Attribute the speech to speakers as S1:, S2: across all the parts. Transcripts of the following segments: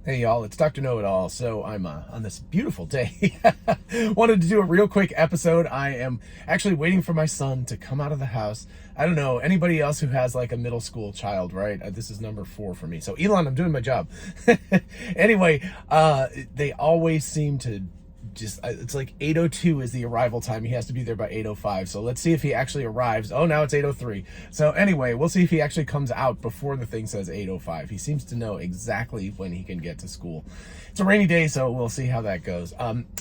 S1: Hey y'all, it's Dr. Know-It-All. So I'm on this beautiful day. Wanted to do a real quick episode. I am actually waiting for my son to come out of the house. I don't know, anybody else who has like a middle school child, right? This is number 4 for me. So Elon, I'm doing my job. Anyway, they always seem to it's like 8:02 is the arrival time. He has to be there by 8:05. So let's see if he actually arrives. Oh, now it's 8:03. So anyway, we'll see if he actually comes out before the thing says 8:05. He seems to know exactly when he can get to school. It's a rainy day, so we'll see how that goes.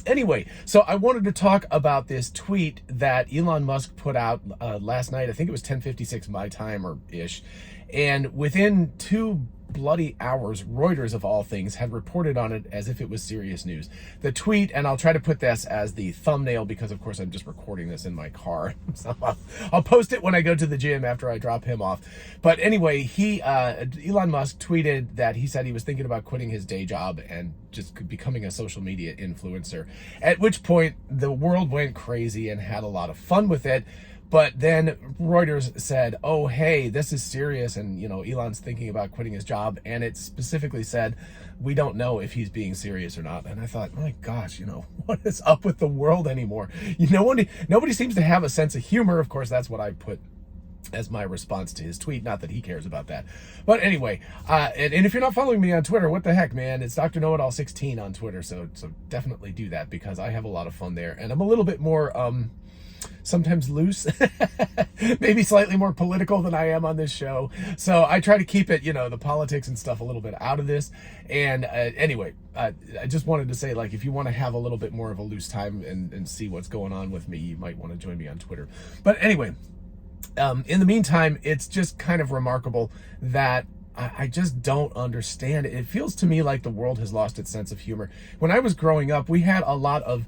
S1: Anyway, so I wanted to talk about this tweet that Elon Musk put out last night. I think it was 10:56 my time or ish. And within 2 bloody hours, Reuters of all things had reported on it as if it was serious news. The tweet, and I'll try to put this as the thumbnail because of course I'm just recording this in my car. So I'll post it when I go to the gym after I drop him off. But anyway, Elon Musk tweeted that he said he was thinking about quitting his day job and just becoming a social media influencer, at which point the world went crazy and had a lot of fun with it. But then Reuters said, oh, hey, this is serious. And, Elon's thinking about quitting his job. And it specifically said, we don't know if he's being serious or not. And I thought, my gosh, what is up with the world anymore? Nobody seems to have a sense of humor. Of course, that's what I put as my response to his tweet. Not that he cares about that. But anyway, and if you're not following me on Twitter, what the heck, man? It's Dr. Know-It-All 16 on Twitter. So definitely do that because I have a lot of fun there. And I'm a little bit more... sometimes loose, maybe slightly more political than I am on this show. So I try to keep it, the politics and stuff a little bit out of this. And anyway, I just wanted to say, like, if you want to have a little bit more of a loose time and see what's going on with me, you might want to join me on Twitter. But anyway, in the meantime, it's just kind of remarkable that I just don't understand it. It feels to me like the world has lost its sense of humor. When I was growing up, we had a lot of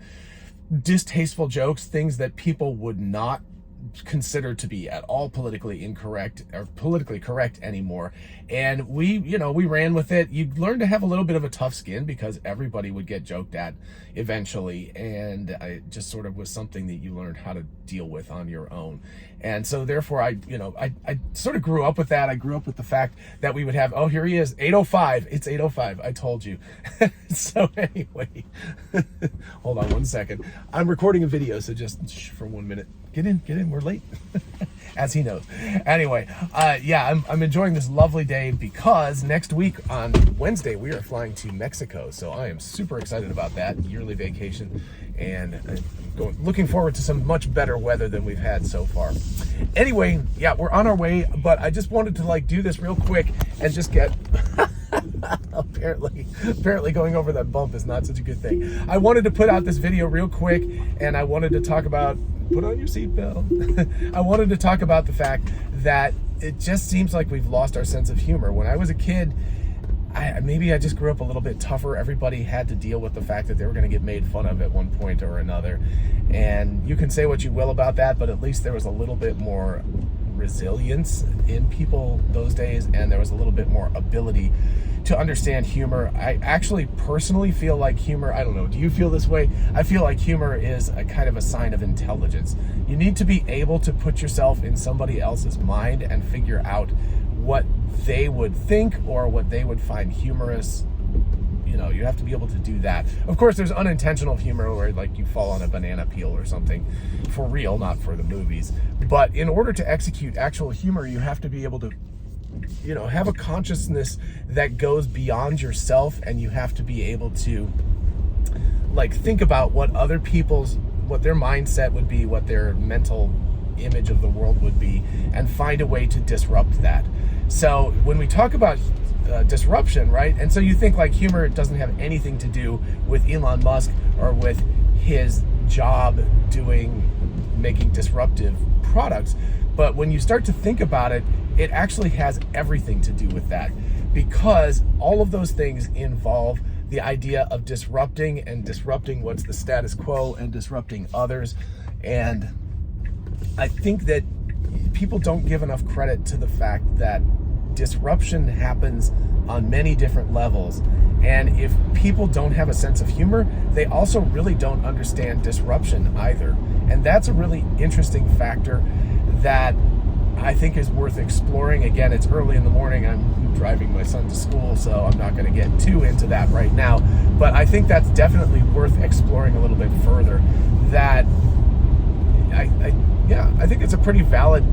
S1: distasteful jokes, things that people would not consider to be at all politically incorrect or politically correct anymore. And we ran with it. You learn to have a little bit of a tough skin because everybody would get joked at eventually. And it just sort of was something that you learned how to deal with on your own. And so therefore I sort of grew up with that. I grew up with the fact that we would have, oh, here he is, 8:05. It's 8:05. I told you. So anyway, hold on one second. I'm recording a video, so just for 1 minute. Get in, we're late. As he knows. Anyway, I'm enjoying this lovely day because next week on Wednesday, we are flying to Mexico. So I am super excited about that yearly vacation and looking forward to some much better weather than we've had so far. Anyway, yeah, we're on our way, but I just wanted to do this real quick and just get... apparently going over that bump is not such a good thing. I wanted to put out this video real quick and I wanted to talk about, put on your seatbelt. I wanted to talk about the fact that it just seems like we've lost our sense of humor. When I was a kid, maybe I just grew up a little bit tougher. Everybody had to deal with the fact that they were going to get made fun of at one point or another. And you can say what you will about that, but at least there was a little bit more resilience in people those days, and there was a little bit more ability to understand humor. I actually personally feel like humor, I don't know, do you feel this way? I feel like humor is a kind of a sign of intelligence. You need to be able to put yourself in somebody else's mind and figure out what they would think or what they would find humorous. You have to be able to do that. Of course, there's unintentional humor where you fall on a banana peel or something for real, not for the movies. But in order to execute actual humor, you have to be able to, have a consciousness that goes beyond yourself, and you have to be able to think about what other people's, what their mindset would be, what their mental image of the world would be, and find a way to disrupt that. So when we talk about disruption, right? And so you think humor doesn't have anything to do with Elon Musk or with his job making disruptive products. But when you start to think about it, it actually has everything to do with that, because all of those things involve the idea of disrupting what's the status quo and disrupting others. And I think that people don't give enough credit to the fact that disruption happens on many different levels. And if people don't have a sense of humor, they also really don't understand disruption either. And that's a really interesting factor that I think is worth exploring. Again, it's early in the morning. I'm driving my son to school, so I'm not going to get too into that right now. But I think that's definitely worth exploring a little bit further. That I think it's a pretty valid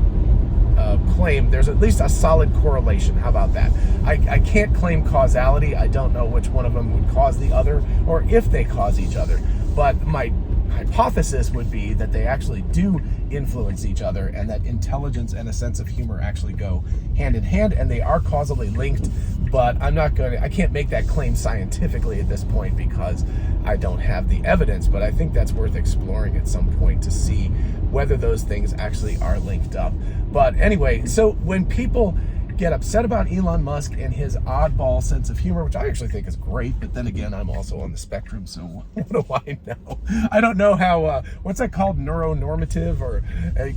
S1: claim. There's at least a solid correlation. How about that? I can't claim causality. I don't know which one of them would cause the other, or if they cause each other. But my hypothesis would be that they actually do influence each other, and that intelligence and a sense of humor actually go hand in hand, and they are causally linked. But I can't make that claim scientifically at this point because I don't have the evidence, but I think that's worth exploring at some point to see whether those things actually are linked up. But anyway, so when people get upset about Elon Musk and his oddball sense of humor, which I actually think is great, but then again, I'm also on the spectrum, so what do I know? I don't know how, what's that called, neuronormative or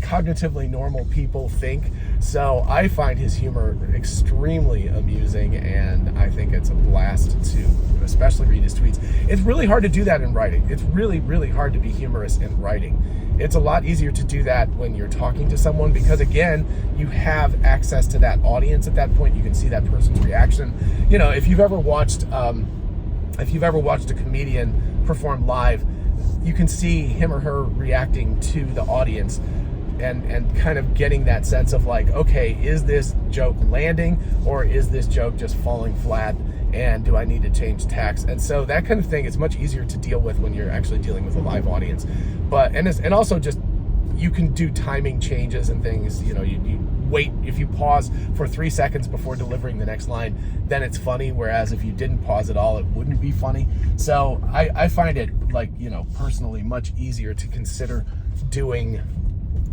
S1: cognitively normal people think. So I find his humor extremely amusing, and I think it's a blast to especially read his tweets. It's really hard to do that in writing. It's really, really hard to be humorous in writing. It's a lot easier to do that when you're talking to someone because, again, you have access to that audience at that point. You can see that person's reaction. You know, if you've ever watched a comedian perform live, you can see him or her reacting to the audience and kind of getting that sense of like, okay, is this joke landing or is this joke just falling flat? And do I need to change tacks? And so that kind of thing is much easier to deal with when you're actually dealing with a live audience. But and also just you can do timing changes and things. You know, you wait, if you pause for 3 seconds before delivering the next line, then it's funny. Whereas if you didn't pause at all, it wouldn't be funny. So I find it, like, you know, personally much easier to consider doing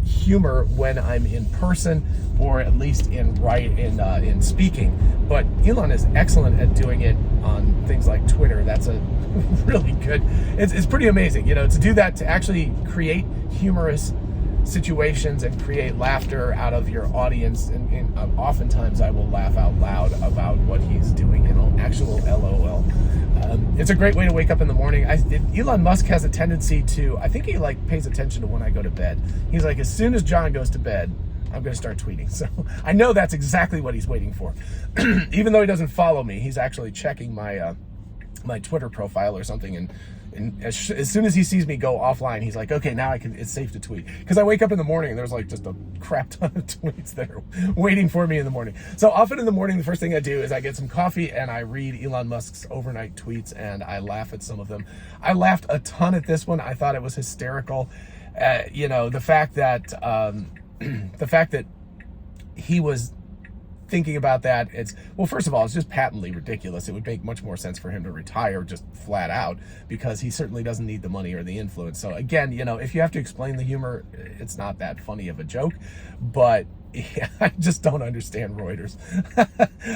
S1: humor when I'm in person, or at least in speaking. But Elon is excellent at doing it on things like Twitter. That's a really good, it's pretty amazing, you know, to do that, to actually create humorous situations and create laughter out of your audience. And oftentimes I will laugh out loud about what he's doing, you know, actual LOL. It's a great way to wake up in the morning. Elon Musk has a tendency to, I think he like pays attention to when I go to bed. He's like, as soon as John goes to bed, I'm going to start tweeting. So I know that's exactly what he's waiting for. Even though he doesn't follow me, he's actually checking my my Twitter profile or something, and as soon as he sees me go offline, he's like, okay, now it's safe to tweet. Because I wake up in the morning and there's like just a crap ton of tweets that are waiting for me in the morning. So often in the morning, the first thing I do is I get some coffee and I read Elon Musk's overnight tweets, and I laugh at some of them. I laughed a ton at this one. I thought it was hysterical. You know, the fact that he was thinking about that, well, first of all, it's just patently ridiculous. It would make much more sense for him to retire just flat out, because he certainly doesn't need the money or the influence. So again, you know, if you have to explain the humor, it's not that funny of a joke. But yeah, I just don't understand Reuters.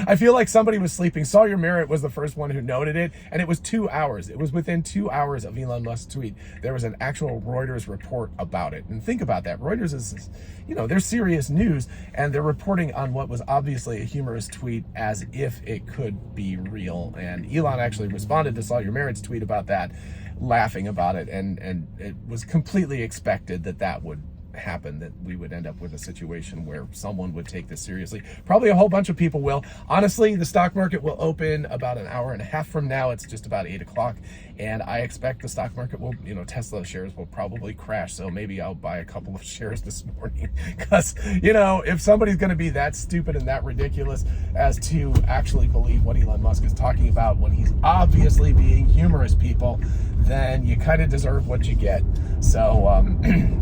S1: I feel like somebody was sleeping. Sawyer Merritt was the first one who noted it, and it was 2 hours. It was within 2 hours of Elon Musk's tweet. There was an actual Reuters report about it. And think about that. Reuters is, you know, they're serious news, and they're reporting on what was obviously a humorous tweet as if it could be real. And Elon actually responded to Sawyer Merritt's tweet about that, laughing about it, and it was completely expected that would happen, that we would end up with a situation where someone would take this seriously. Probably a whole bunch of people will. Honestly, the stock market will open about an hour and a half from now. It's just about 8 o'clock, and I expect the stock market will, you know, Tesla shares will probably crash. So maybe I'll buy a couple of shares this morning, because, you know, if somebody's going to be that stupid and that ridiculous as to actually believe what Elon Musk is talking about when he's obviously being humorous, people, then you kind of deserve what you get. So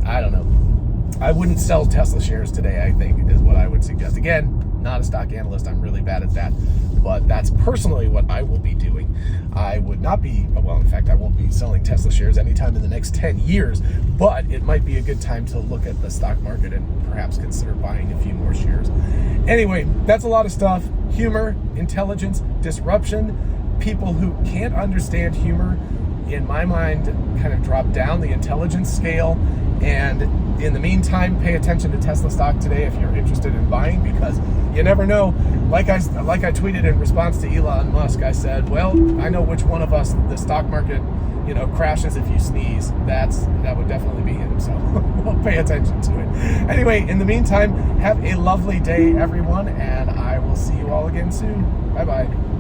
S1: I don't know. I wouldn't sell Tesla shares today, I think, is what I would suggest. Again, not a stock analyst. I'm really bad at that. But that's personally what I will be doing. I would not be, well, in fact, I won't be selling Tesla shares anytime in the next 10 years. But it might be a good time to look at the stock market and perhaps consider buying a few more shares. Anyway, that's a lot of stuff. Humor, intelligence, disruption. People who can't understand humor, in my mind, kind of drop down the intelligence scale. And in the meantime, pay attention to Tesla stock today if you're interested in buying, because you never know. Like I tweeted in response to Elon Musk, I said, well, I know which one of us the stock market, crashes if you sneeze, that would definitely be him. So we'll pay attention to it. Anyway, in the meantime, have a lovely day, everyone, and I will see you all again soon. Bye-bye.